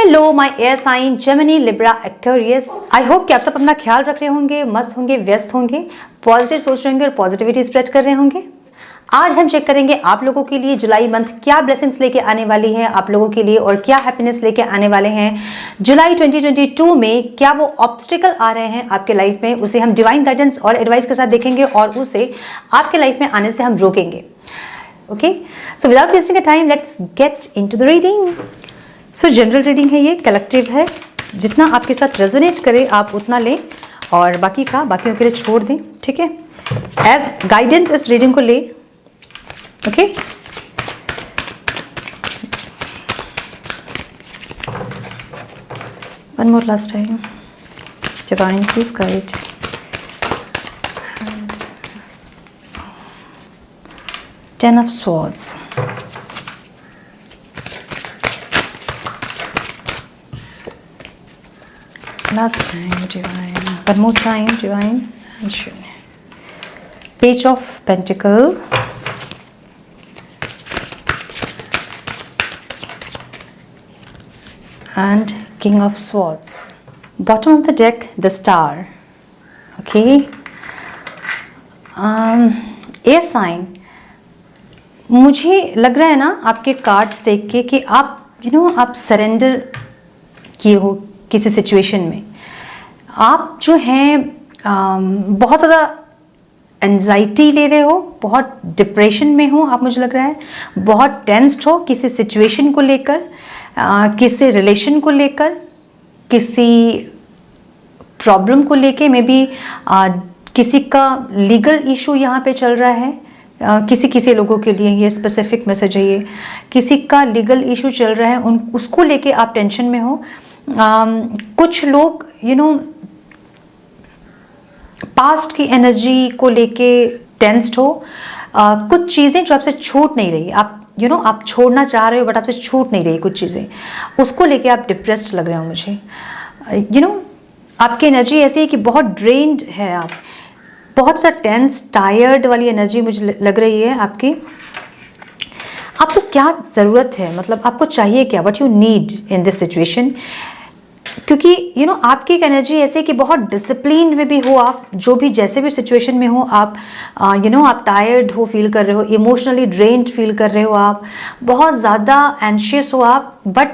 Hello my air sign Gemini Libra Aquarius. I hope कि आप सब अपना ख्याल रख रहे होंगे, मस्त होंगे, व्यस्त होंगे, पॉजिटिव सोच रहे होंगे और पॉजिटिविटी स्प्रेड कर रहे होंगे। आज हम चेक करेंगे आप लोगों के लिए जुलाई मंथ क्या ब्लेसिंग्स लेके आने वाली है आप लोगों के लिए और क्या हैप्पीनेस लेके आने वाले हैं। जुलाई 2022 में क्या वो ऑब्स्टिकल आ रहे हैं आपके लाइफ में, उसे हम डिवाइन गाइडेंस और एडवाइस के साथ देखेंगे और उसे आपके लाइफ में आने से हम रोकेंगे। Okay, so without wasting a time let's get into the reading. So general reading है, ये कलेक्टिव है, जितना आपके साथ रेजोनेट करे आप उतना लें और बाकी का बाकियों के लिए छोड़ दें। ठीक है, एज गाइडेंस इस रीडिंग को ले। Okay, one more last time, divine please guide. Ten of swords, last time divine, one more time divine, and शून्य। Page of Pentacle, and King of Swords. Bottom of the deck, the Star. Okay, air sign, मुझे लग रहा है ना आपके cards देख के कि आप आप सरेंडर किए हो किसी सिचुएशन में। आप जो हैं बहुत ज़्यादा एंजाइटी ले रहे हो, बहुत डिप्रेशन में हो आप, मुझे लग रहा है बहुत टेंस्ड हो किसी सिचुएशन को लेकर, किसी रिलेशन को लेकर, किसी प्रॉब्लम को लेके, मे बी किसी का लीगल इशू यहाँ पे चल रहा है। किसी लोगों के लिए ये स्पेसिफिक मैसेज है, ये किसी का लीगल इशू चल रहा है, उसको लेके आप टेंशन में हो। कुछ लोग पास्ट की एनर्जी को लेके टेंस्ड हो। कुछ चीज़ें जो आपसे छूट नहीं रही, आप आप छोड़ना चाह रहे हो बट आपसे छूट नहीं रही कुछ चीज़ें, उसको लेके आप डिप्रेस्ड लग रहे हो मुझे। आपकी एनर्जी ऐसी है कि बहुत ड्रेन्ड है, आप बहुत ज़्यादा टेंस टायर्ड वाली एनर्जी मुझे लग रही है आपकी। आपको क्या ज़रूरत है, मतलब आपको चाहिए क्या, what you need in this situation. क्योंकि आपकी एक एनर्जी ऐसे कि बहुत डिसिप्लिन में भी हो आप, जो भी जैसे भी सिचुएशन में हो आप, आप टायर्ड हो, फील कर रहे हो, इमोशनली ड्रेन्ड फील कर रहे हो आप, बहुत ज़्यादा एंशियस हो आप। बट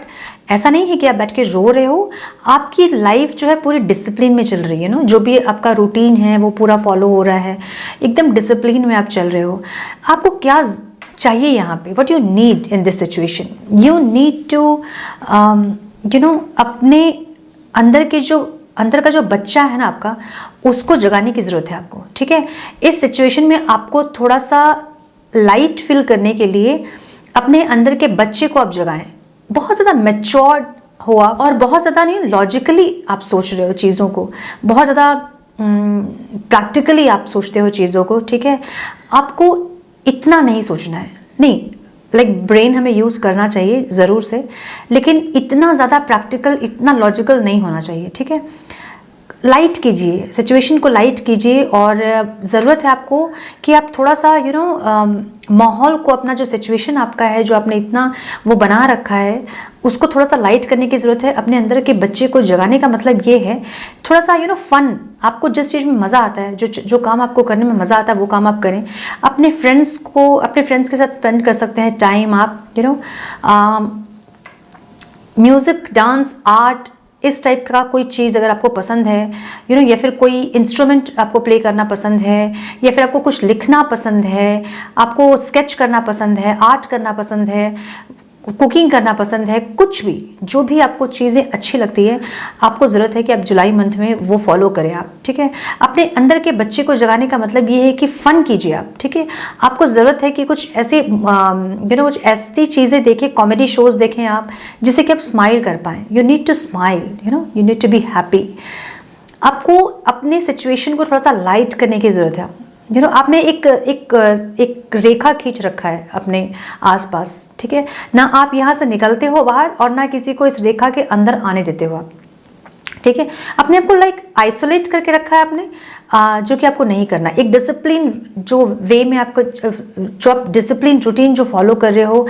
ऐसा नहीं है कि आप बैठ के रो रहे हो, आपकी लाइफ जो है पूरी डिसिप्लिन में चल रही है। जो भी आपका रूटीन है वो पूरा फॉलो हो रहा है, एकदम डिसिप्लिन में आप चल रहे हो। आपको क्या चाहिए यहाँ पे, what you need in this situation. You need to अपने अंदर का जो बच्चा है ना आपका, उसको जगाने की ज़रूरत है आपको। ठीक है, इस सिचुएशन में आपको थोड़ा सा लाइट फील करने के लिए अपने अंदर के बच्चे को आप जगाएं। बहुत ज़्यादा मैच्योर्ड हो आप, और बहुत ज़्यादा नहीं लॉजिकली आप सोच रहे हो चीज़ों को, बहुत ज़्यादा प्रैक्टिकली आप सोचते हो चीज़ों को। ठीक है, आपको इतना नहीं सोचना है, नहीं, ब्रेन हमें यूज़ करना चाहिए ज़रूर से, लेकिन इतना ज़्यादा प्रैक्टिकल, इतना लॉजिकल नहीं होना चाहिए। ठीक है, लाइट कीजिए सिचुएशन को, लाइट कीजिए। और ज़रूरत है आपको कि आप थोड़ा सा माहौल को, अपना जो सिचुएशन आपका है, जो आपने इतना वो बना रखा है, उसको थोड़ा सा लाइट करने की ज़रूरत है। अपने अंदर के बच्चे को जगाने का मतलब ये है थोड़ा सा फन, आपको जिस चीज़ में मज़ा आता है, जो काम आपको करने में मज़ा आता है वो काम आप करें। अपने फ्रेंड्स के साथ स्पेंड कर सकते हैं टाइम आप, म्यूज़िक, डांस, आर्ट, इस टाइप का कोई चीज़ अगर आपको पसंद है, या फिर कोई इंस्ट्रूमेंट आपको प्ले करना पसंद है, या फिर आपको कुछ लिखना पसंद है, आपको स्केच करना पसंद है, आर्ट करना पसंद है, कुकिंग करना पसंद है, कुछ भी जो भी आपको चीज़ें अच्छी लगती है, आपको ज़रूरत है कि आप जुलाई मंथ में वो फॉलो करें आप। ठीक है, अपने अंदर के बच्चे को जगाने का मतलब ये है कि फ़न कीजिए आप। ठीक है, आपको ज़रूरत है कि कुछ ऐसे कुछ ऐसी चीज़ें देखें, कॉमेडी शोज़ देखें आप, जिससे कि आप स्माइल कर पाएँ। You need to smile, you need to be happy. आपको अपने सिचुएशन को थोड़ा सा लाइट करने की ज़रूरत है। आपने एक रेखा खींच रखा है अपने आसपास। ठीक है, ना आप यहाँ से निकलते हो बाहर और ना किसी को इस रेखा के अंदर आने देते हो आप। ठीक है। अपने आप को लाइक आइसोलेट करके रखा है आपने, जो कि आपको नहीं करना। एक डिसिप्लिन जो वे में आपको, जो आप डिसिप्लिन रूटीन जो फॉलो कर रहे हो,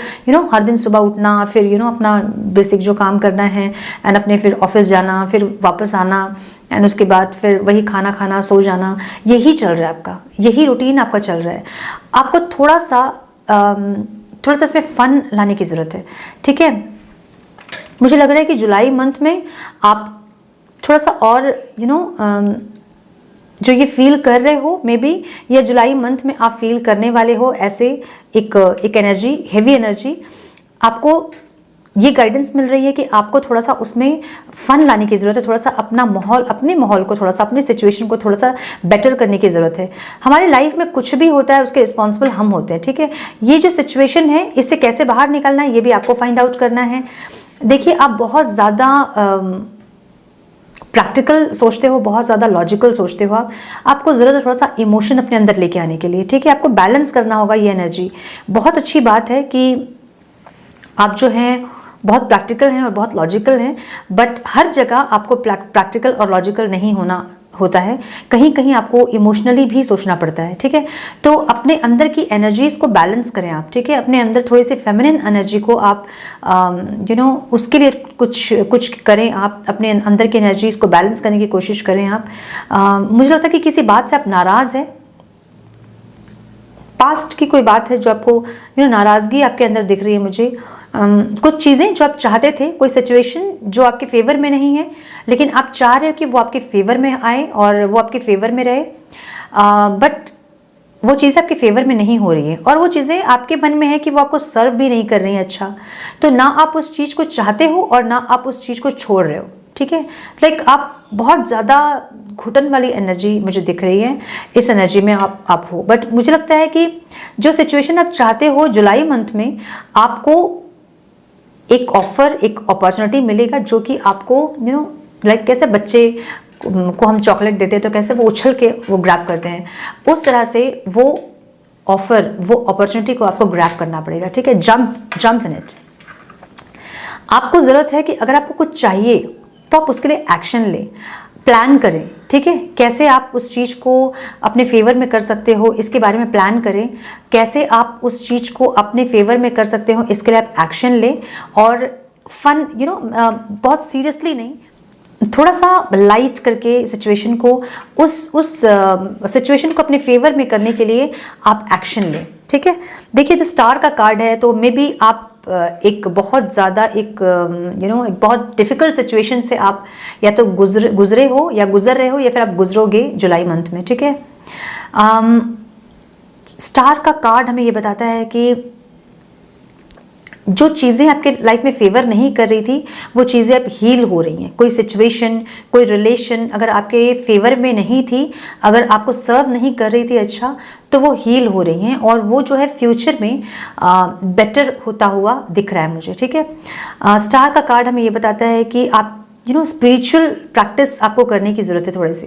हर दिन सुबह उठना, फिर अपना बेसिक जो काम करना है, एंड अपने फिर ऑफिस जाना, फिर वापस आना, एंड उसके बाद फिर वही खाना खाना, सो जाना, यही चल रहा है आपका, यही रूटीन आपका चल रहा है। आपको थोड़ा सा इसमें फन लाने की ज़रूरत है, ठीक है। मुझे लग रहा है कि जुलाई मंथ में आप थोड़ा सा और जो ये फील कर रहे हो मे बी, या जुलाई मंथ में आप फील करने वाले हो ऐसे एक एनर्जी, हेवी एनर्जी, आपको ये गाइडेंस मिल रही है कि आपको थोड़ा सा उसमें फन लाने की ज़रूरत है, थोड़ा सा अपना माहौल, अपने माहौल को थोड़ा सा, अपनी सिचुएशन को थोड़ा सा बेटर करने की ज़रूरत है। हमारी लाइफ में कुछ भी होता है उसके रिस्पॉन्सिबल हम होते हैं, ठीक है। ये जो सिचुएशन है इससे कैसे बाहर निकलना है ये भी आपको फाइंड आउट करना है। देखिए, आप बहुत ज़्यादा प्रैक्टिकल सोचते हो, बहुत ज़्यादा लॉजिकल सोचते हो, आपको ज़रूरत है थोड़ा सा इमोशन अपने अंदर लेके आने के लिए, ठीक है। आपको बैलेंस करना होगा ये एनर्जी। बहुत अच्छी बात है कि आप जो हैं बहुत प्रैक्टिकल हैं और बहुत लॉजिकल हैं, बट हर जगह आपको प्रैक्टिकल और लॉजिकल नहीं होता है, कहीं कहीं आपको इमोशनली भी सोचना पड़ता है, ठीक है। तो अपने अंदर की एनर्जीज को बैलेंस करें आप, ठीक है। अपने अंदर थोड़ी सी फेमिनिन एनर्जी को आप उसके लिए कुछ करें आप, अपने अंदर की एनर्जीज को बैलेंस करने की कोशिश करें आप। मुझे लगता है कि किसी बात से आप नाराज़ है, पास्ट की कोई बात है जो आपको नाराज़गी आपके अंदर दिख रही है मुझे। कुछ चीज़ें जो आप चाहते थे, कोई सिचुएशन जो आपके फेवर में नहीं है, लेकिन आप चाह रहे हो कि वो आपके फेवर में आए और वो आपके फेवर में रहे, बट वो चीज़ें आपके फेवर में नहीं हो रही है, और वो चीज़ें आपके मन में है कि वो आपको सर्व भी नहीं कर रही हैं अच्छा। तो ना आप उस चीज़ को चाहते हो और ना आप उस चीज़ को छोड़ रहे हो, ठीक है। लाइक आप बहुत ज़्यादा घुटन वाली एनर्जी मुझे दिख रही है, इस एनर्जी में आप हो। बट मुझे लगता है कि जो सिचुएशन आप चाहते हो जुलाई मंथ में, आपको एक ऑफर, एक अपॉर्चुनिटी मिलेगा जो कि आपको लाइक कैसे बच्चे को हम चॉकलेट देते हैं तो कैसे वो उछल के वो ग्रैब करते हैं, उस तरह से वो ऑफर, वो अपॉर्चुनिटी को आपको ग्रैब करना पड़ेगा, ठीक है। Jump in it. आपको ज़रूरत है कि अगर आपको कुछ चाहिए तो आप उसके लिए एक्शन लें, प्लान करें, ठीक है। कैसे आप उस चीज़ को अपने फेवर में कर सकते हो इसके बारे में प्लान करें, कैसे आप उस चीज़ को अपने फेवर में कर सकते हो इसके लिए आप एक्शन लें, और फन बहुत सीरियसली नहीं, थोड़ा सा लाइट करके सिचुएशन को, उस सिचुएशन को अपने फेवर में करने के लिए आप एक्शन लें, ठीक है। देखिए, द स्टार का कार्ड है, तो मे बी आप एक बहुत ज़्यादा एक बहुत डिफ़िकल्ट सिचुएशन से आप या तो गुजरे हो या गुजर रहे हो, या फिर आप गुजरोगे जुलाई मंथ में, ठीक है। स्टार का कार्ड हमें ये बताता है कि जो चीज़ें आपके लाइफ में फेवर नहीं कर रही थी वो चीज़ें अब हील हो रही हैं। कोई सिचुएशन, कोई रिलेशन अगर आपके फेवर में नहीं थी, अगर आपको सर्व नहीं कर रही थी अच्छा, तो वो हील हो रही हैं, और वो जो है फ्यूचर में बेटर होता हुआ दिख रहा है मुझे, ठीक है। स्टार का कार्ड हमें ये बताता है कि आप स्पिरिचुअल प्रैक्टिस आपको करने की ज़रूरत है थोड़ी सी।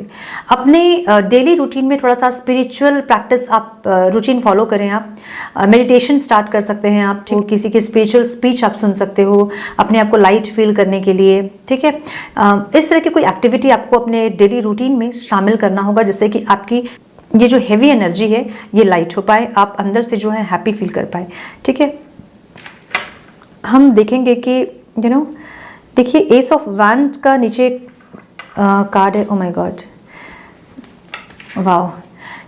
अपने डेली रूटीन में थोड़ा सा स्पिरिचुअल प्रैक्टिस आप रूटीन फॉलो करें। आप मेडिटेशन स्टार्ट कर सकते हैं आप, ठीक, किसी की स्पिरिचुअल स्पीच आप सुन सकते हो अपने आप को लाइट फील करने के लिए, ठीक है। इस तरह की कोई एक्टिविटी आपको अपने डेली रूटीन में शामिल करना होगा, जिससे कि आपकी ये जो हेवी एनर्जी है ये लाइट हो पाए, आप अंदर से जो है हैप्पी फील कर पाए, ठीक है। हम देखेंगे कि देखिए, एस ऑफ वैंड का नीचे कार्ड है। Oh my God, wow.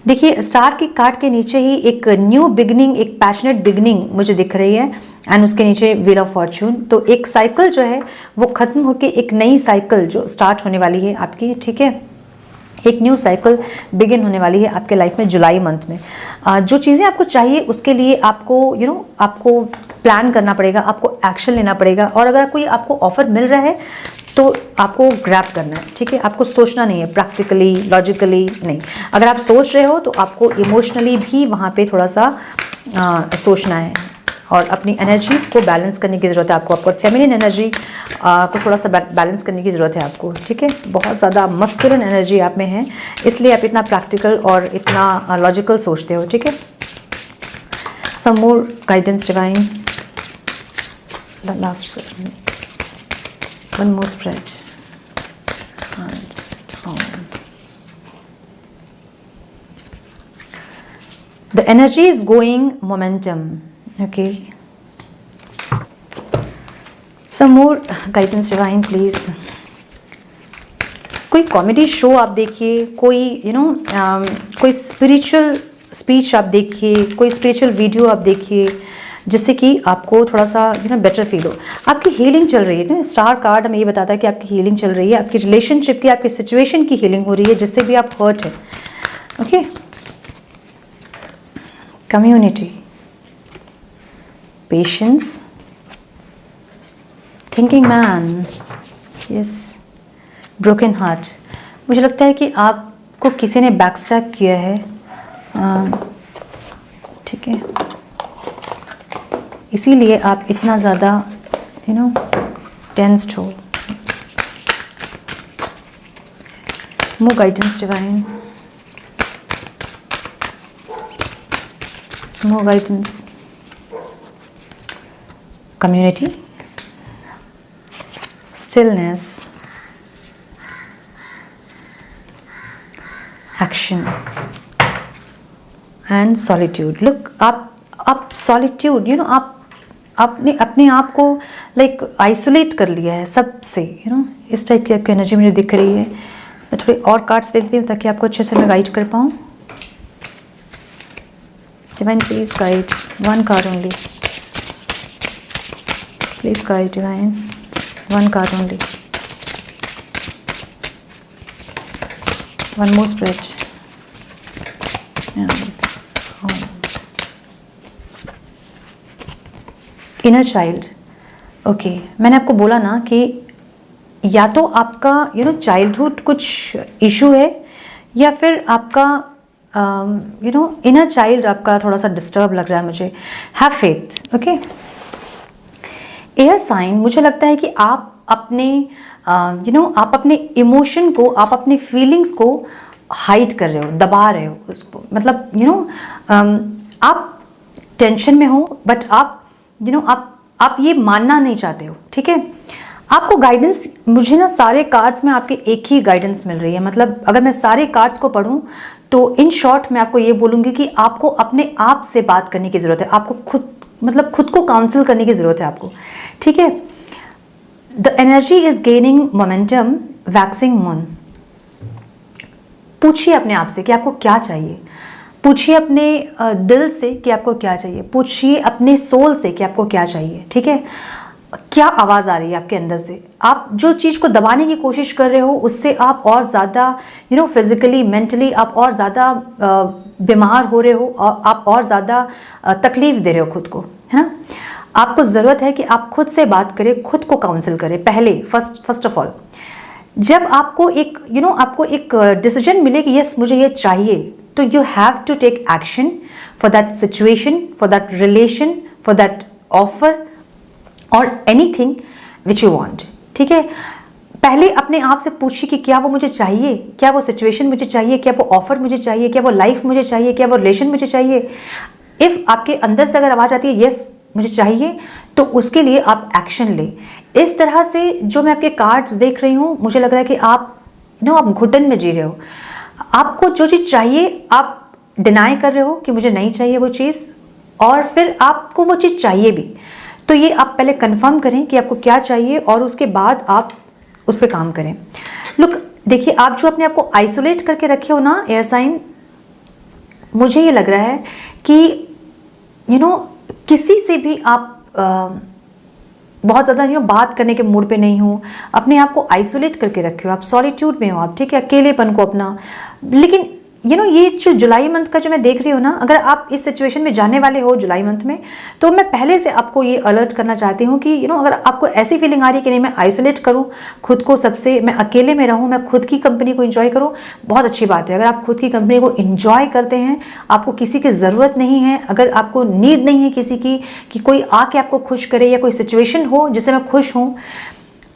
देखिए, स्टार की कार्ड के नीचे ही एक न्यू बिगनिंग, एक पैशनेट बिगनिंग मुझे दिख रही है, एंड उसके नीचे व्हील ऑफ फॉर्चून। तो एक साइकिल जो है वो खत्म होकर एक नई साइकिल जो स्टार्ट होने वाली है आपकी, ठीक है। एक न्यू साइकिल बिगिन होने वाली है आपके लाइफ में जुलाई मंथ में। जो चीज़ें आपको चाहिए उसके लिए आपको आपको प्लान करना पड़ेगा, आपको एक्शन लेना पड़ेगा, और अगर कोई आपको ऑफर मिल रहा है तो आपको ग्रैब करना है, ठीक है। आपको सोचना नहीं है, प्रैक्टिकली लॉजिकली नहीं। अगर आप सोच रहे हो तो आपको इमोशनली भी वहाँ पे थोड़ा सा सोचना है, और अपनी एनर्जीज को बैलेंस करने की ज़रूरत है आपको फेमिनिन एनर्जी को थोड़ा सा बैलेंस करने की ज़रूरत है आपको, ठीक है। बहुत ज़्यादा मस्कुलिन एनर्जी आप में है, इसलिए आप इतना प्रैक्टिकल और इतना लॉजिकल सोचते हो, ठीक है। Some more guidance divine, last one more spread. The energy is going momentum. Okay, some more guidance divine please. कोई कॉमेडी शो आप देखिए, कोई कोई स्पिरिचुअल स्पीच आप देखिए, कोई स्पिरिचुअल वीडियो आप देखिए, जिससे कि आपको थोड़ा सा बेटर फील हो. आपकी हीलिंग चल रही है ना. स्टार कार्ड हमें ये बताता है कि आपकी हीलिंग चल रही है, आपकी रिलेशनशिप की, आपकी सिचुएशन की हीलिंग हो रही है जिससे भी आप हर्ट है. Okay, community, patience, thinking man, yes, broken heart. मुझे लगता है कि आपको किसी ने बैकस्टैब किया है. ठीक है, इसीलिए आप इतना ज़्यादा टेंस्ड हो. मोर guidance divine, more guidance. Community, stillness, action and solitude. Look, आप सॉलिट्यूड आप आपने अपने आप को लाइक आइसोलेट कर लिया है सबसे. इस टाइप की आपकी एनर्जी मुझे दिख रही है. मैं थोड़ी और कार्ड्स ले लेती हूँ ताकि आपको अच्छे से मैं गाइड कर पाऊँ. Divine please guide, one card only. Please guide divine, one card only. One more spread. Inner child. Okay, मैंने आपको बोला ना कि या तो आपका चाइल्डहुड कुछ इशू है, या फिर आपका इनर चाइल्ड आपका थोड़ा सा डिस्टर्ब लग रहा है मुझे. Have faith. Okay, air sign. मुझे लगता है कि आप अपने आप अपने इमोशन को, आप अपने फीलिंग्स को हाइड कर रहे हो, दबा रहे हो उसको. मतलब आप टेंशन में हो, बट आप आप ये मानना नहीं चाहते हो. ठीक है, आपको गाइडेंस, मुझे ना सारे कार्ड्स में आपके एक ही गाइडेंस मिल रही है. मतलब अगर मैं सारे कार्ड्स को पढूं तो इन शॉर्ट मैं आपको ये बोलूँगी कि आपको अपने आप से बात करने की ज़रूरत है. आपको खुद को काउंसिल करने की ज़रूरत है आपको. ठीक है, the energy is gaining momentum, waxing moon. पूछिए अपने आप से कि आपको क्या चाहिए. पूछिए अपने दिल से कि आपको क्या चाहिए. पूछिए अपने सोल से कि आपको क्या चाहिए. ठीक है, क्या आवाज़ आ रही है आपके अंदर से. आप जो चीज़ को दबाने की कोशिश कर रहे हो उससे आप और ज़्यादा फिजिकली, मेंटली आप और ज़्यादा बीमार हो रहे हो, और आप और ज़्यादा तकलीफ दे रहे हो खुद को, है ना. आपको ज़रूरत है कि आप खुद से बात करें, खुद को काउंसिल करें पहले. फर्स्ट ऑफ ऑल, जब आपको एक डिसीजन मिले कि यस मुझे ये चाहिए, तो you have to take action for that situation, for that relation, for that offer और एनीथिंग विच यू वांट. ठीक है, पहले अपने आप से पूछिए कि क्या वो मुझे चाहिए, क्या वो सिचुएशन मुझे चाहिए, क्या वो ऑफर मुझे चाहिए, क्या वो लाइफ मुझे चाहिए, क्या वो रिलेशन मुझे चाहिए. इफ आपके अंदर से अगर आवाज़ आती है यस मुझे चाहिए, तो उसके लिए आप एक्शन लें. इस तरह से जो मैं आपके कार्ड्स देख रही हूँ, मुझे लग रहा है कि आप आप घुटन में जी रहे हो. आपको जो चीज़ चाहिए आप डिनाई कर रहे हो कि मुझे नहीं चाहिए वो चीज़, और फिर आपको वो चीज़ चाहिए भी. तो ये आप पहले कंफर्म करें कि आपको क्या चाहिए, और उसके बाद आप उस पर काम करें. लुक, देखिए, आप जो अपने आप को आइसोलेट करके रखे हो ना एयर साइन, मुझे ये लग रहा है कि किसी से भी आप बहुत ज़्यादा बात करने के मूड पे नहीं हो. अपने आप को आइसोलेट करके रखे हो, आप सॉलिट्यूड में हो, आप. ठीक है, अकेलेपन को अपना. लेकिन ये जो जुलाई मंथ का जो मैं देख रही हूँ ना, अगर आप इस सिचुएशन में जाने वाले हो जुलाई मंथ में, तो मैं पहले से आपको ये अलर्ट करना चाहती हूँ कि अगर आपको ऐसी फीलिंग आ रही है कि नहीं मैं आइसोलेट करूँ खुद को सबसे, मैं अकेले में रहूँ, मैं खुद की कंपनी को इन्जॉय करूँ, बहुत अच्छी बात है. अगर आप खुद की कंपनी को इन्जॉय करते हैं, आपको किसी की ज़रूरत नहीं है, अगर आपको नीड नहीं है किसी की कि कोई आके आपको खुश करे, या कोई सिचुएशन हो जिससे मैं खुश हूँ,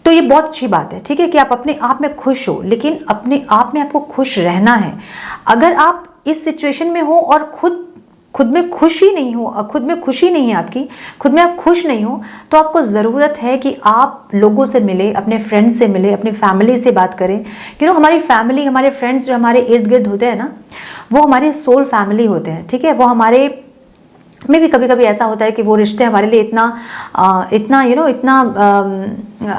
तो ये बहुत अच्छी बात है. ठीक है, कि आप अपने आप में खुश हो, लेकिन अपने आप में आपको खुश रहना है. अगर आप इस सिचुएशन में हो और खुद खुद में खुशी नहीं हो, खुद में खुशी नहीं है आपकी, खुद में आप खुश नहीं हो, तो आपको ज़रूरत है कि आप लोगों से मिले, अपने फ्रेंड्स से मिले, अपनी फैमिली से बात करें। हमारी फैमिली, हमारे फ्रेंड्स जो हमारे इर्द गिर्द होते हैं ना, वो हमारी सोल फैमिली होते हैं, ठीक है। वो हमारे में भी कभी कभी ऐसा होता है कि वो रिश्ते हमारे लिए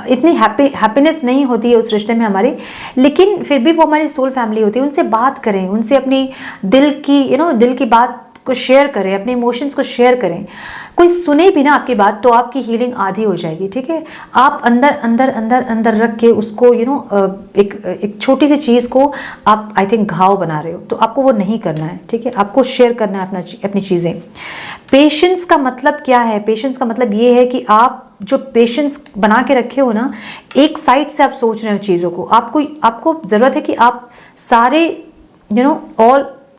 इतनी हैप्पीनेस नहीं होती है उस रिश्ते में हमारी, लेकिन फिर भी वो हमारी सोल फैमिली होती है। उनसे बात करें, उनसे अपनी दिल की बात को शेयर करें, अपने इमोशंस को शेयर करें। कोई सुने भी ना आपकी बात तो आपकी हीलिंग आधी हो जाएगी, ठीक है। आप अंदर अंदर अंदर अंदर रख के उसको एक छोटी सी चीज़ को आप आई थिंक घाव बना रहे हो, तो आपको वो नहीं करना है, ठीक है। आपको शेयर करना है अपनी चीज़ें। पेशेंस का मतलब क्या है? पेशेंस का मतलब ये है कि आप जो पेशेंस बना के रखे हो ना, एक साइड से आप सोच रहे हो चीज़ों को, आपको ज़रूरत है कि आप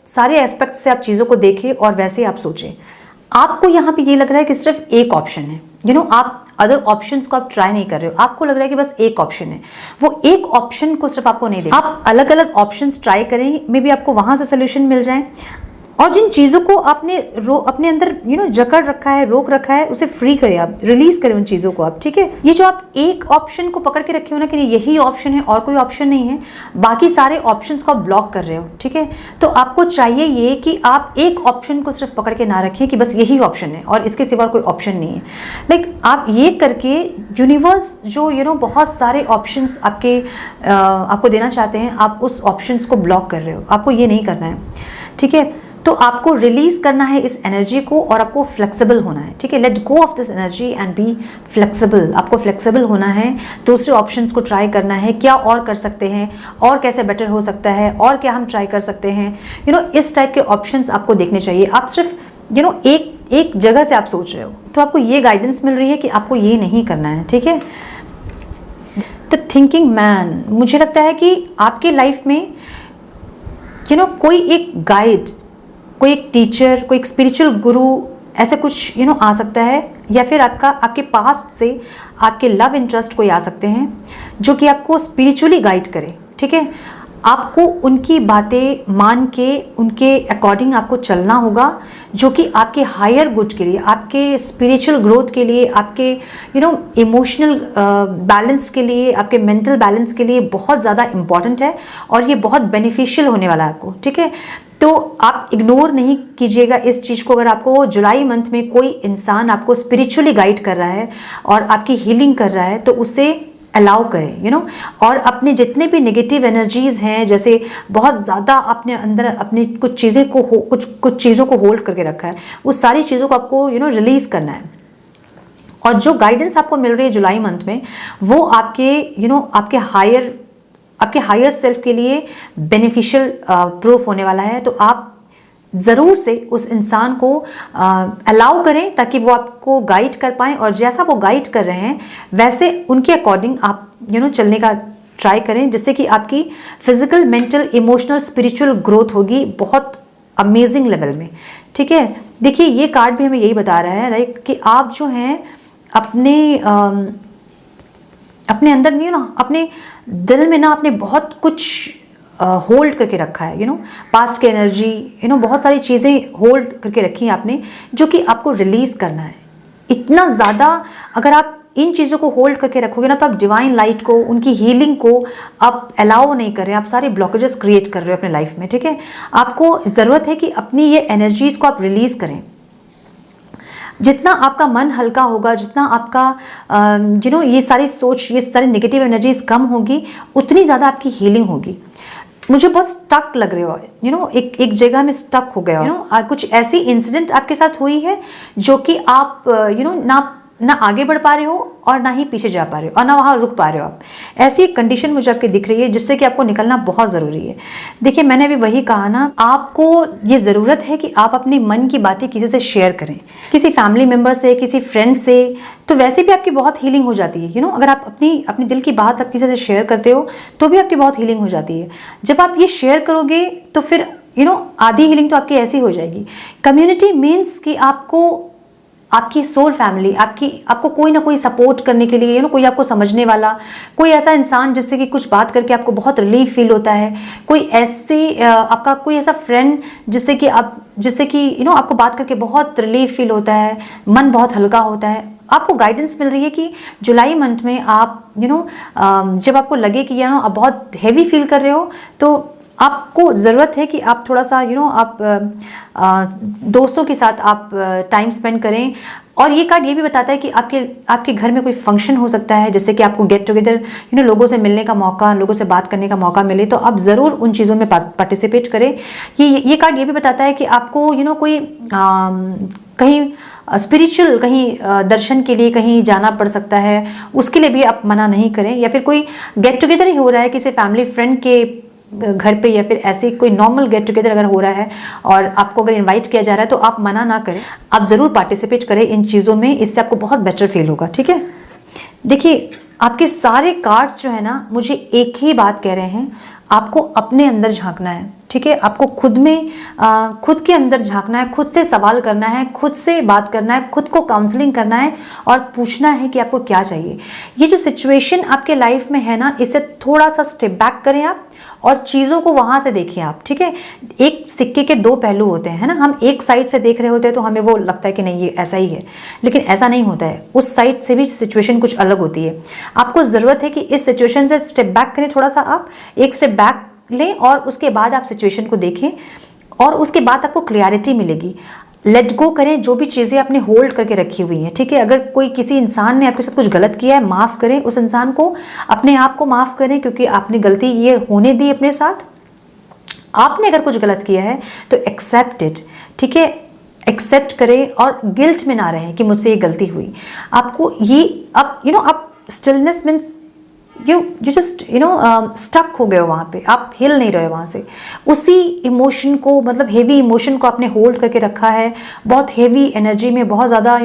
सारे एस्पेक्ट से आप चीज़ों को देखें और वैसे आप सोचें। आपको यहाँ पे ये लग रहा है कि सिर्फ एक ऑप्शन है, आप अदर ऑप्शंस को आप ट्राई नहीं कर रहे हो, आपको लग रहा है कि बस एक ऑप्शन है। वो एक ऑप्शन को सिर्फ आपको नहीं देखना, आप अलग अलग ऑप्शंस ट्राई करें, मे बी आपको वहाँ से सोल्यूशन मिल जाए। और जिन चीज़ों को आपने अपने अंदर जकड़ रखा है, रोक रखा है, उसे फ्री करें, आप रिलीज करें उन चीज़ों को आप, ठीक है। ये जो आप एक ऑप्शन को पकड़ के रखे हो ना कि यही ऑप्शन है और कोई ऑप्शन नहीं है, बाकी सारे ऑप्शंस को आप ब्लॉक कर रहे हो, ठीक है। तो आपको चाहिए ये कि आप एक ऑप्शन को सिर्फ पकड़ के ना रखें कि बस यही ऑप्शन है और इसके सिवा कोई ऑप्शन नहीं है। आप ये करके यूनिवर्स जो बहुत सारे ऑप्शंस आपको देना चाहते हैं, आप उस ऑप्शंस को ब्लॉक कर रहे हो। आपको ये नहीं करना है, ठीक है। तो आपको रिलीज करना है इस एनर्जी को और आपको फ्लेक्सिबल होना है, ठीक है। Let go of this energy and be flexible. आपको फ्लेक्सिबल होना है, दूसरे ऑप्शंस को ट्राई करना है, क्या और कर सकते हैं और कैसे बेटर हो सकता है और क्या हम ट्राई कर सकते हैं। इस टाइप के ऑप्शंस आपको देखने चाहिए। आप सिर्फ एक जगह से आप सोच रहे हो, तो आपको ये गाइडेंस मिल रही है कि आपको ये नहीं करना है, ठीक है। द थिंकिंग मैन, मुझे लगता है कि आपके लाइफ में कोई एक गाइड, कोई एक टीचर, कोई एक स्पिरिचुअल गुरु, ऐसा कुछ आ सकता है, या फिर आपके पास्ट से आपके लव इंटरेस्ट कोई आ सकते हैं जो कि आपको स्पिरिचुअली गाइड करे, ठीक है। आपको उनकी बातें मान के उनके अकॉर्डिंग आपको चलना होगा, जो कि आपके हायर गुड के लिए, आपके स्पिरिचुअल ग्रोथ के लिए, आपके इमोशनल बैलेंस के लिए, आपके मेंटल बैलेंस के लिए बहुत ज़्यादा इम्पॉर्टेंट है और ये बहुत बेनिफिशियल होने वाला है आपको, ठीक है। तो आप इग्नोर नहीं कीजिएगा इस चीज़ को। अगर आपको जुलाई मंथ में कोई इंसान आपको स्पिरिचुअली गाइड कर रहा है और आपकी हीलिंग कर रहा है, तो उसे अलाउ करें, और अपने जितने भी नेगेटिव एनर्जीज हैं, जैसे बहुत ज़्यादा आपने अंदर अपनी कुछ चीज़ें को कुछ चीज़ों को होल्ड करके रखा है, उस सारी चीज़ों को आपको रिलीज करना है। और जो गाइडेंस आपको मिल रही है जुलाई मंथ में, वो आपके हायर सेल्फ के लिए बेनिफिशियल प्रूफ होने वाला है। तो आप ज़रूर से उस इंसान को अलाउ करें ताकि वो आपको गाइड कर पाएँ, और जैसा वो गाइड कर रहे हैं वैसे उनके अकॉर्डिंग आप चलने का ट्राई करें, जिससे कि आपकी physical, mental, emotional, spiritual growth होगी बहुत अमेजिंग लेवल में, ठीक है। देखिए, ये कार्ड भी हमें यही बता रहा है, राइट, कि आप जो हैं अपने अंदर अपने दिल में आपने बहुत कुछ होल्ड करके रखा है, पास्ट की एनर्जी, बहुत सारी चीज़ें होल्ड करके रखी हैं आपने, जो कि आपको रिलीज करना है। इतना ज़्यादा अगर आप इन चीज़ों को होल्ड करके रखोगे ना, तो आप डिवाइन लाइट को, उनकी हीलिंग को आप अलाउ नहीं कर रहे हैं, आप सारे ब्लॉकेजेस क्रिएट कर रहे हो अपने लाइफ में, ठीक है। आपको ज़रूरत है कि अपनी ये एनर्जीज़ को आप रिलीज़ करें। जितना आपका मन हल्का होगा, जितना आपका ये सारी सोच, ये सारी नेगेटिव एनर्जीज कम होगी, उतनी ज़्यादा आपकी हीलिंग होगी। मुझे बहुत स्टक लग रहे हो, एक जगह में स्टक हो गया हो, कुछ ऐसी इंसिडेंट आपके साथ हुई है जो कि आप ना आगे बढ़ पा रहे हो और ना ही पीछे जा पा रहे हो और ना वहाँ रुक पा रहे हो आप। ऐसी एक कंडीशन मुझे आपकी दिख रही है जिससे कि आपको निकलना बहुत ज़रूरी है। देखिए, मैंने अभी वही कहा ना, आपको ये ज़रूरत है कि आप अपने मन की बातें किसी से शेयर करें, किसी फैमिली मेम्बर से, किसी फ्रेंड से, तो वैसे भी आपकी बहुत हीलिंग हो जाती है। अगर आप अपनी दिल की बात आप किसी से शेयर करते हो तो भी आपकी बहुत हीलिंग हो जाती है। जब आप ये शेयर करोगे तो फिर आधी हीलिंग तो आपकी ऐसी हो जाएगी। कम्युनिटी मीन्स कि आपको आपकी सोल फैमिली, आपको कोई ना कोई सपोर्ट करने के लिए, कोई आपको समझने वाला, कोई ऐसा इंसान जिससे कि कुछ बात करके आपको बहुत रिलीफ फील होता है, कोई ऐसी आपका कोई ऐसा फ्रेंड जिससे कि आपको बात करके बहुत रिलीफ फील होता है, मन बहुत हल्का होता है। आपको गाइडेंस मिल रही है कि जुलाई मंथ में आप जब आपको लगे कि आप बहुत हैवी फील कर रहे हो, तो आपको ज़रूरत है कि आप थोड़ा सा आप दोस्तों के साथ आप टाइम स्पेंड करें। और ये कार्ड ये भी बताता है कि आपके घर में कोई फंक्शन हो सकता है, जैसे कि आपको गेट टुगेदर लोगों से मिलने का मौका, लोगों से बात करने का मौका मिले, तो आप ज़रूर उन चीज़ों में पार्टिसिपेट करें। ये कार्ड ये भी बताता है कि आपको कोई कहीं स्पिरिचुअल कहीं दर्शन के लिए कहीं जाना पड़ सकता है, उसके लिए भी आप मना नहीं करें। या फिर कोई गेट टुगेदर ही हो रहा है किसी फैमिली फ्रेंड के घर पे, या फिर ऐसे कोई नॉर्मल गेट टुगेदर अगर हो रहा है और आपको अगर इनवाइट किया जा रहा है, तो आप मना ना करें, आप ज़रूर पार्टिसिपेट करें इन चीज़ों में, इससे आपको बहुत बेटर फील होगा। ठीक है, देखिए आपके सारे कार्ड्स जो है ना, मुझे एक ही बात कह रहे हैं, आपको अपने अंदर झांकना है। ठीक है, आपको खुद के अंदर झांकना है, खुद से सवाल करना है, खुद से बात करना है, खुद को काउंसलिंग करना है और पूछना है कि आपको क्या चाहिए। ये जो सिचुएशन आपके लाइफ में है ना, इसे थोड़ा सा स्टेप बैक करें आप और चीज़ों को वहाँ से देखिए आप। ठीक है, एक सिक्के के दो पहलू होते हैं, है ना। हम एक साइड से देख रहे होते हैं तो हमें वो लगता है कि नहीं ये ऐसा ही है, लेकिन ऐसा नहीं होता है, उस साइड से भी सिचुएशन कुछ अलग होती है। आपको ज़रूरत है कि इस सिचुएशन से स्टेप बैक करें, थोड़ा सा आप एक स्टेप बैक लें और उसके बाद आप सिचुएशन को देखें और उसके बाद आपको क्लियरिटी मिलेगी। लेट गो करें जो भी चीज़ें आपने होल्ड करके रखी हुई हैं। ठीक है, अगर कोई किसी इंसान ने आपके साथ कुछ गलत किया है, माफ़ करें उस इंसान को, अपने आप को माफ़ करें, क्योंकि आपने गलती ये होने दी अपने साथ। आपने अगर कुछ गलत किया है तो एक्सेप्ट इट। ठीक है, एक्सेप्ट करें और गिल्ट में ना रहें कि मुझसे ये गलती हुई। आपको ये आप stillness means you just stuck हो गए हो वहाँ पे, आप हिल नहीं रहे हो वहाँ से। उसी इमोशन को, मतलब हेवी इमोशन को आपने होल्ड करके रखा है, बहुत हेवी एनर्जी में, बहुत ज़्यादा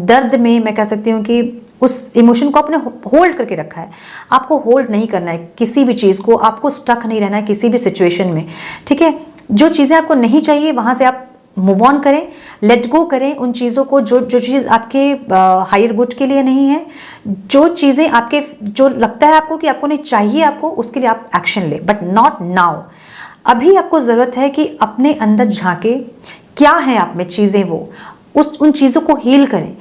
दर्द में, मैं कह सकती हूँ कि उस इमोशन को आपने होल्ड करके रखा है। आपको होल्ड नहीं करना है किसी भी चीज़ को, आपको स्टक नहीं रहना है किसी भी सिचुएशन में। ठीक है, जो चीज़ें आपको नहीं चाहिए वहाँ से आप मूव ऑन करें, लेट गो करें उन चीज़ों को जो चीज़ आपके हायर गुड के लिए नहीं है, जो चीज़ें आपके जो लगता है आपको कि आपको नहीं चाहिए, आपको उसके लिए आप एक्शन लें, बट नॉट नाउ। अभी आपको ज़रूरत है कि अपने अंदर झांके, क्या है आप में चीज़ें, वो उन चीज़ों को हील करें।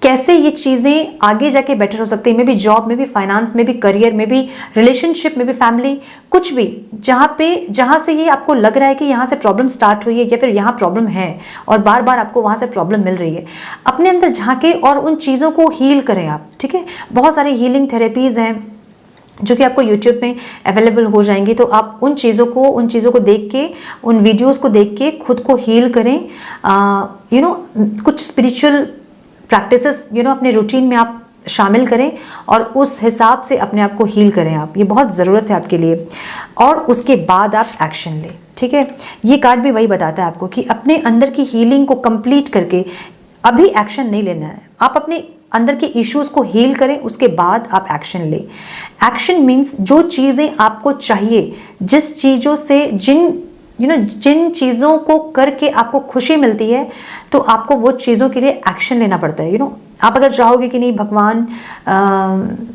कैसे ये चीज़ें आगे जाके बेटर हो सकती है, मे भी जॉब में भी, फाइनेंस में भी, करियर में भी, रिलेशनशिप में भी, फैमिली, कुछ भी, जहाँ से ये आपको लग रहा है कि यहाँ से प्रॉब्लम स्टार्ट हुई है या फिर यहाँ प्रॉब्लम है और बार बार आपको वहाँ से प्रॉब्लम मिल रही है, अपने अंदर झांके और उन चीज़ों को हील करें आप। ठीक है, बहुत सारे हीलिंग थेरेपीज़ हैं जो कि आपको YouTube में अवेलेबल हो जाएंगी, तो आप उन चीज़ों को देख के, उन वीडियोस को देख के खुद को हील करें। कुछ स्पिरिचुअल प्रैक्टिसेस अपने रूटीन में आप शामिल करें और उस हिसाब से अपने आप को हील करें आप, ये बहुत ज़रूरत है आपके लिए। और उसके बाद आप एक्शन लें। ठीक है, ये कार्ड भी वही बताता है आपको कि अपने अंदर की हीलिंग को कंप्लीट करके अभी एक्शन नहीं लेना है, आप अपने अंदर के इश्यूज़ को हील करें, उसके बाद आप एक्शन लें। एक्शन मीन्स जो चीज़ें आपको चाहिए, जिस चीज़ों से जिन चीज़ों को करके आपको खुशी मिलती है, तो आपको वो चीज़ों के लिए एक्शन लेना पड़ता है। आप अगर चाहोगे कि नहीं भगवान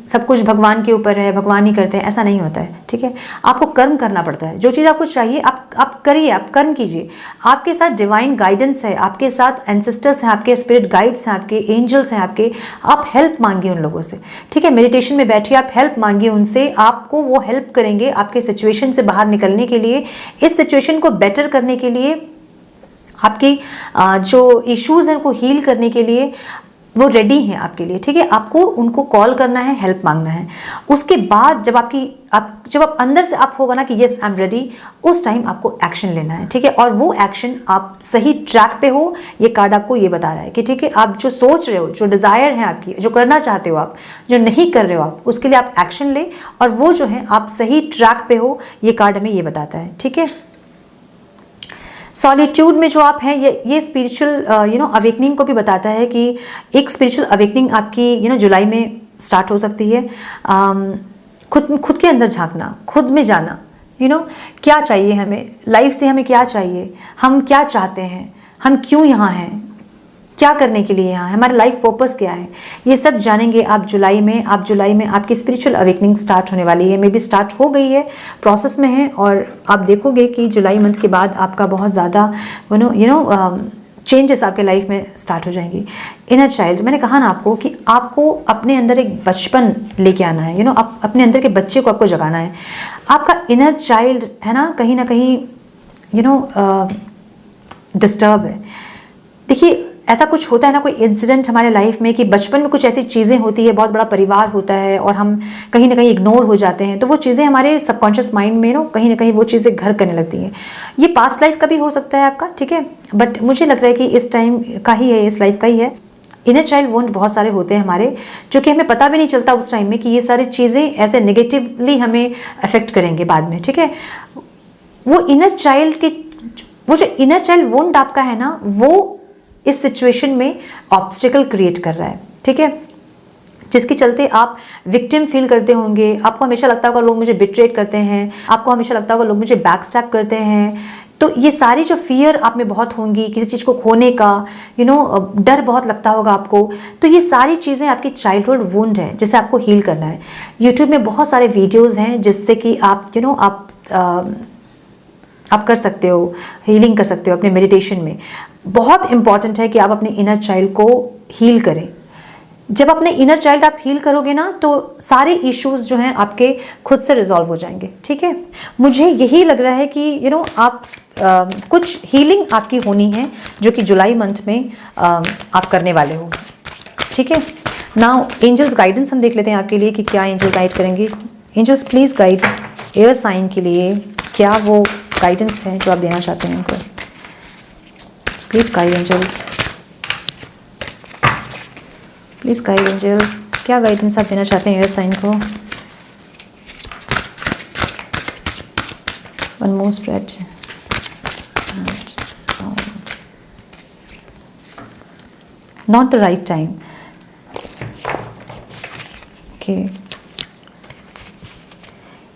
सब कुछ भगवान के ऊपर है, भगवान ही करते हैं, ऐसा नहीं होता है। ठीक है, आपको कर्म करना पड़ता है। जो चीज़ आपको चाहिए आप करिए, आप कर्म कीजिए। आपके साथ डिवाइन गाइडेंस है, आपके साथ एंसेस्टर्स हैं, आपके स्पिरिट गाइड्स हैं, आपके एंजल्स हैं आपके, आप हेल्प मांगिए उन लोगों से। ठीक है, मेडिटेशन में बैठिए, आप हेल्प मांगिए उनसे, आपको वो हेल्प करेंगे आपके सिचुएशन से बाहर निकलने के लिए, इस सिचुएशन को बेटर करने के लिए, आपकी जो इश्यूज़ हैं उनको हील करने के लिए वो रेडी हैं आपके लिए। ठीक है, आपको उनको कॉल करना है, हेल्प मांगना है। उसके बाद जब आप अंदर से आप होगा ना कि यस आई एम रेडी, उस टाइम आपको एक्शन लेना है। ठीक है, और वो एक्शन आप सही ट्रैक पे हो, ये कार्ड आपको ये बता रहा है कि ठीक है, आप जो सोच रहे हो, जो डिज़ायर है आपकी, जो करना चाहते हो आप, जो नहीं कर रहे हो आप, उसके लिए आप एक्शन ले और वो जो है आप सही ट्रैक पे हो, ये कार्ड हमें ये बताता है। ठीक है, सॉलिट्यूड में जो आप हैं, ये स्पिरिचुअल अवेकनिंग को भी बताता है कि एक स्पिरिचुअल अवेकनिंग आपकी जुलाई में स्टार्ट हो सकती है। खुद के अंदर झांकना, खुद में जाना, क्या चाहिए हमें लाइफ से, हमें क्या चाहिए, हम क्या चाहते हैं, हम क्यों यहाँ हैं, क्या करने के लिए यहाँ है, हमारा लाइफ पर्पस क्या है, ये सब जानेंगे आप जुलाई में। आपकी स्पिरिचुअल अवेकनिंग स्टार्ट होने वाली है, मे बी स्टार्ट हो गई है, प्रोसेस में है, और आप देखोगे कि जुलाई मंथ के बाद आपका बहुत ज़्यादा चेंजेस आपके लाइफ में स्टार्ट हो जाएंगी। इनर चाइल्ड, मैंने कहा ना आपको कि आपको अपने अंदर एक बचपन लेके आना है, आप अपने अंदर के बच्चे को आपको जगाना है। आपका इनर चाइल्ड है ना कहीं डिस्टर्ब है। देखिए ऐसा कुछ होता है ना, कोई इंसिडेंट हमारे लाइफ में कि बचपन में कुछ ऐसी चीज़ें होती है, बहुत बड़ा परिवार होता है और हम कहीं ना कहीं इग्नोर हो जाते हैं, तो वो चीज़ें हमारे सबकॉन्शियस माइंड में कहीं ना कहीं वो चीज़ें घर करने लगती हैं। ये पास्ट लाइफ का भी हो सकता है आपका, ठीक है, बट मुझे लग रहा है कि इस टाइम का ही है, इस लाइफ का ही है। इनर चाइल्ड वोंट बहुत सारे होते हैं हमारे, जो कि हमें पता भी नहीं चलता उस टाइम में कि ये सारी चीज़ें ऐसे नेगेटिवली हमें अफेक्ट करेंगे बाद में, ठीक है। वो इनर चाइल्ड वोंट आपका है ना, वो इस सिचुएशन में ऑब्स्टिकल क्रिएट कर रहा है, ठीक है, जिसके चलते आप विक्टिम फील करते होंगे। आपको हमेशा लगता होगा लोग मुझे बिट्रेट करते हैं, आपको हमेशा लगता होगा लोग मुझे बैकस्टैब करते हैं। तो ये सारी जो फियर आप में बहुत होंगी, किसी चीज़ को खोने का डर बहुत लगता होगा आपको, तो ये सारी चीज़ें आपकी चाइल्डहुड वुंड है जिसे आपको हील करना है। यूट्यूब में बहुत सारे वीडियोज़ हैं जिससे कि आप कर सकते हो, हीलिंग कर सकते हो अपने मेडिटेशन में। बहुत इंपॉर्टेंट है कि आप अपने इनर चाइल्ड को हील करें। जब अपने इनर चाइल्ड आप हील करोगे ना, तो सारे इश्यूज जो हैं आपके खुद से रिजॉल्व हो जाएंगे, ठीक है। मुझे यही लग रहा है कि आप कुछ हीलिंग आपकी होनी है जो कि जुलाई मंथ में आप करने वाले हो, ठीक है। नाउ एंजल्स गाइडेंस हम देख लेते हैं आपके लिए कि क्या एंजल गाइड करेंगे। Angels please guide air sign के लिए, क्या वो गाइडेंस है जो आप देना चाहते हैं उनको। Please guide angels, please guide angels, क्या गाइडेंस आप देना चाहते हैं एयर साइन को। One more spread, not the right time, okay.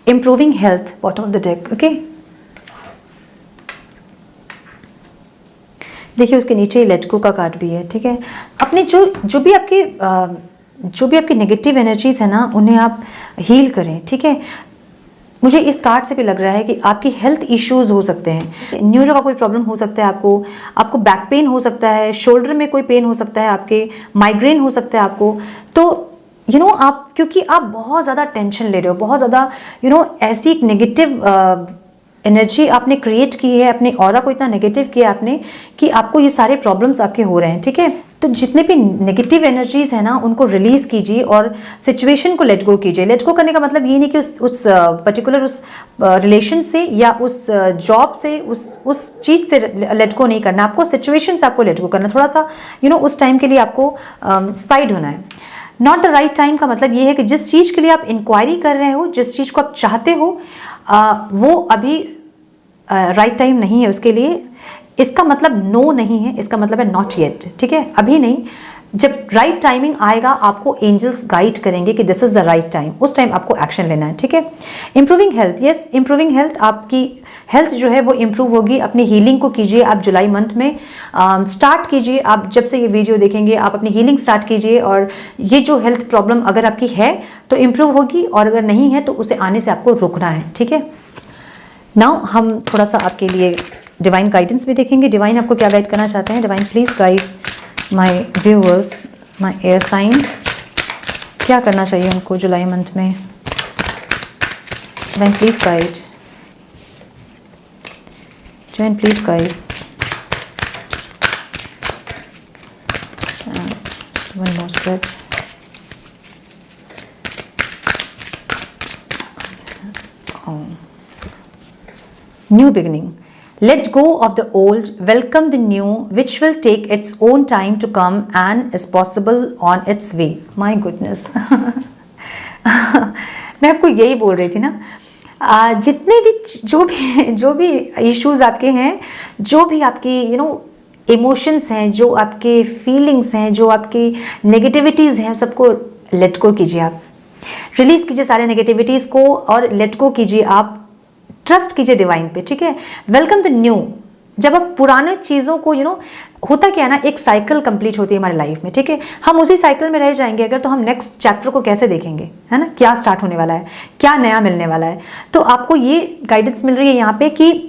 Improving health, bottom of the deck, okay. देखिए उसके नीचे लेट गो का कार्ड भी है, ठीक है। अपने जो भी आपकी नेगेटिव एनर्जीज है ना, उन्हें आप हील करें, ठीक है। मुझे इस कार्ड से भी लग रहा है कि आपकी हेल्थ इश्यूज हो सकते हैं, न्यूरो का कोई प्रॉब्लम हो सकता है आपको बैक पेन हो सकता है, शोल्डर में कोई पेन हो सकता है, आपके माइग्रेन हो सकता है आपको। तो आप, क्योंकि आप बहुत ज़्यादा टेंशन ले रहे हो, बहुत ज़्यादा ऐसी एक नेगेटिव एनर्जी आपने क्रिएट की है, अपने ऑरा को इतना नेगेटिव किया आपने कि आपको ये सारे प्रॉब्लम्स आपके हो रहे हैं, ठीक है। तो जितने भी नेगेटिव एनर्जीज है ना, उनको रिलीज कीजिए और सिचुएशन को लेट गो कीजिए। लेट गो करने का मतलब ये नहीं कि उस पर्टिकुलर उस रिलेशन से या उस जॉब से, उस चीज़ से लेट गो नहीं करना, आपको सिचुएशन से आपको लेट गो करना, थोड़ा सा उस टाइम के लिए आपको साइड होना है। नॉट द राइट टाइम का मतलब ये है कि जिस चीज़ के लिए आप इंक्वायरी कर रहे हो, जिस चीज़ को आप चाहते हो, वो अभी राइट टाइम नहीं है उसके लिए। इसका मतलब नो नहीं है, इसका मतलब है नॉट येट, ठीक है, अभी नहीं। जब राइट टाइमिंग आएगा आपको एंजल्स गाइड करेंगे कि this is the right time, उस टाइम आपको एक्शन लेना है, ठीक है। Improving health, yes improving health, आपकी हेल्थ जो है वो इंप्रूव होगी। अपनी हीलिंग को कीजिए आप जुलाई मंथ में, स्टार्ट कीजिए। आप जब से ये वीडियो देखेंगे आप अपनी हीलिंग स्टार्ट कीजिए, और ये जो हेल्थ प्रॉब्लम अगर आपकी है तो इंप्रूव होगी, और अगर नहीं है तो उसे आने से आपको रुकना है, ठीक है। नाउ हम थोड़ा सा आपके लिए डिवाइन गाइडेंस भी देखेंगे। डिवाइन आपको क्या गाइड करना चाहते हैं। Divine please guide my viewers, my air sign, क्या करना चाहिए उनको जुलाई मंथ में। Divine please guide, divine please guide. One more spread, new beginning, let go of the old, welcome the new, which will take its own time to come and is possible on its way. My goodness मैं आपको यही बोल रही थी ना, जितने भी जो भी इश्यूज आपके हैं, जो भी आपकी इमोशंस हैं, जो आपके फीलिंग्स हैं, जो आपकी नेगेटिविटीज़ हैं, सबको लेट गो कीजिए। आप रिलीज कीजिए सारे नेगेटिविटीज़ को और लेट गो कीजिए। आप ट्रस्ट कीजिए डिवाइन पे, ठीक है। वेलकम द न्यू, जब आप पुराने चीज़ों को होता क्या है ना, एक साइकिल कंप्लीट होती है हमारी लाइफ में, ठीक है, हम उसी साइकिल में रह जाएंगे अगर, तो हम नेक्स्ट चैप्टर को कैसे देखेंगे, है ना, क्या स्टार्ट होने वाला है, क्या नया मिलने वाला है। तो आपको ये गाइडेंस मिल रही है यहाँ पे कि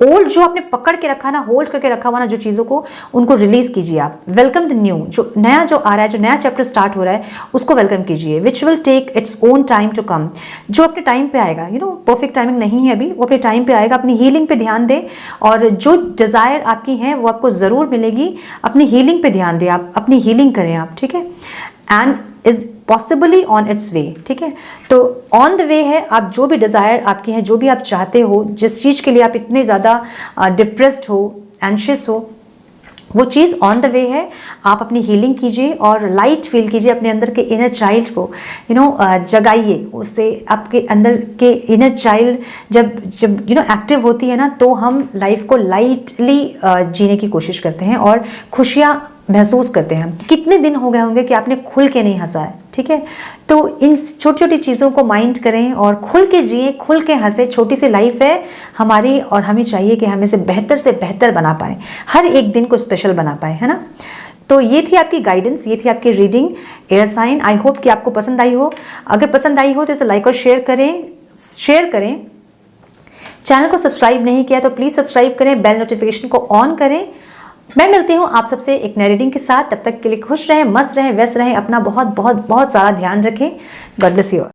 ओल्ड जो आपने पकड़ के रखा ना, होल्ड करके रखा हुआ ना जो चीज़ों को, उनको रिलीज कीजिए आप। वेलकम द न्यू, जो नया जो आ रहा है, जो नया चैप्टर स्टार्ट हो रहा है, उसको वेलकम कीजिए, which will take its own time to come, जो अपने टाइम पे आएगा। परफेक्ट टाइमिंग नहीं है अभी, वो अपने टाइम पे आएगा। अपनी हीलिंग पे ध्यान दें, और जो डिज़ायर आपकी हैं वो आपको ज़रूर मिलेगी। अपनी हीलिंग पे ध्यान दें, आप अपनी हीलिंग करें आप, ठीक है, and is possibly on its way, ठीक है। तो ऑन द वे है, आप जो भी डिज़ायर आपकी है, जो भी आप चाहते हो, जिस चीज़ के लिए आप इतने ज़्यादा डिप्रेस्ड हो, एंशियस हो, वो चीज़ ऑन द वे है। आप अपनी हीलिंग कीजिए और लाइट फील कीजिए, अपने अंदर के इनर चाइल्ड को जगाइए। उससे आपके अंदर के इनर चाइल्ड जब एक्टिव होती है ना, तो हम लाइफ को लाइटली जीने की कोशिश करते हैं और खुशियाँ महसूस करते हैं। कितने दिन हो गए होंगे कि आपने खुल के नहीं हंसा है, ठीक है। तो इन छोटी छोटी चीज़ों को माइंड करें और खुल के जिए, खुल के हंसे। छोटी सी लाइफ है हमारी, और हमें चाहिए कि हम इसे बेहतर से बेहतर बना पाएँ, हर एक दिन को स्पेशल बना पाएँ, है ना। तो ये थी आपकी गाइडेंस, ये थी आपकी reading air sign. I hope कि आपको पसंद आई हो। अगर पसंद आई हो तो इसे लाइक और शेयर करें। चैनल को सब्सक्राइब नहीं किया तो प्लीज़ सब्सक्राइब करें, बेल नोटिफिकेशन को ऑन करें। मैं मिलती हूँ आप सबसे एक नई रीडिंग के साथ। तब तक के लिए खुश रहें, मस्त रहें, व्यस्त रहें, अपना बहुत बहुत बहुत सारा ध्यान रखें। God bless you.